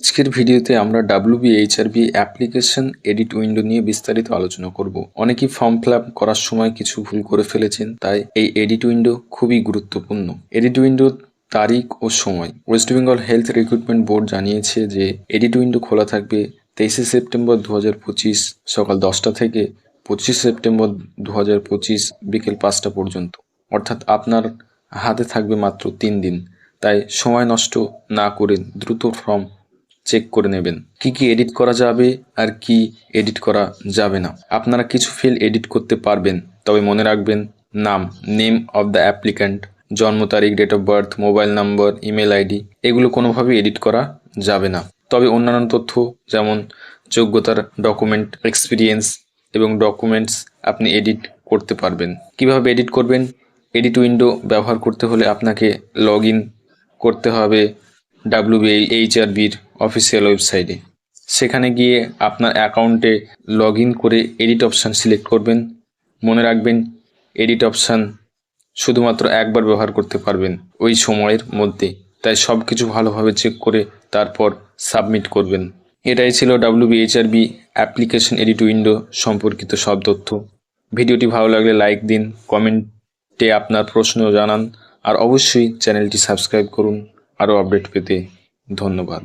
আজকের ভিডিওতে আমরা WBHRB অ্যাপ্লিকেশন এডিট উইন্ডো নিয়ে বিস্তারিত আলোচনা করব। অনেকেই ফর্ম ফিল আপ করার সময় কিছু ভুল করে ফেলেছেন, তাই এই এডিট উইন্ডো খুবই গুরুত্বপূর্ণ। এডিট উইন্ডোর তারিখ ও সময়। West Bengal health recruitment board জানিয়েছে যে এডিট উইন্ডো খোলা থাকবে 23শে সেপ্টেম্বর 2025 সকাল 10টা থেকে 25 সেপ্টেম্বর 2025 বিকেল 5টা পর্যন্ত। অর্থাৎ আপনার হাতে থাকবে মাত্র 3 দিন। তাই সময় নষ্ট না করে দ্রুত ফর্ম চেক করে নেবেন কি কি এডিট করা যাবে আর কি এডিট করা যাবে না। আপনারা কিছু ফিল্ড এডিট করতে পারবেন, তবে মনে রাখবেন নেম অফ দ্য অ্যাপ্লিক্যান্ট, জন্ম তারিখ, date of birth, mobile number, email ID এগুলো কোনোভাবেই এডিট করা যাবে না। তবে অন্যান্য তথ্য যেমন যোগ্যতার ডকুমেন্ট, এক্সপিরিয়েন্স এবং ডকুমেন্টস আপনি এডিট করতে পারবেন। কিভাবে এডিট করবেন? এডিট উইন্ডো ব্যবহার করতে হলে আপনাকে লগ ইন করতে হবে WBHRBর অফিসিয়াল ওয়েবসাইটে। সেখানে গিয়ে আপনার অ্যাকাউন্টে লগ ইন করে এডিট অপশান সিলেক্ট করবেন। মনে রাখবেন এডিট অপশান শুধুমাত্র একবার ব্যবহার করতে পারবেন ওই সময়ের মধ্যে, তাই সব কিছু ভালোভাবে চেক করে তারপর সাবমিট করবেন। এটাই ছিল WBHRB অ্যাপ্লিকেশন এডিট উইন্ডো সম্পর্কিত সব তথ্য। ভিডিওটি ভালো লাগলে লাইক দিন, কমেন্টে আপনার প্রশ্ন জানান আর অবশ্যই চ্যানেলটি সাবস্ক্রাইব করুন আরও আপডেট পেতে। ধন্যবাদ।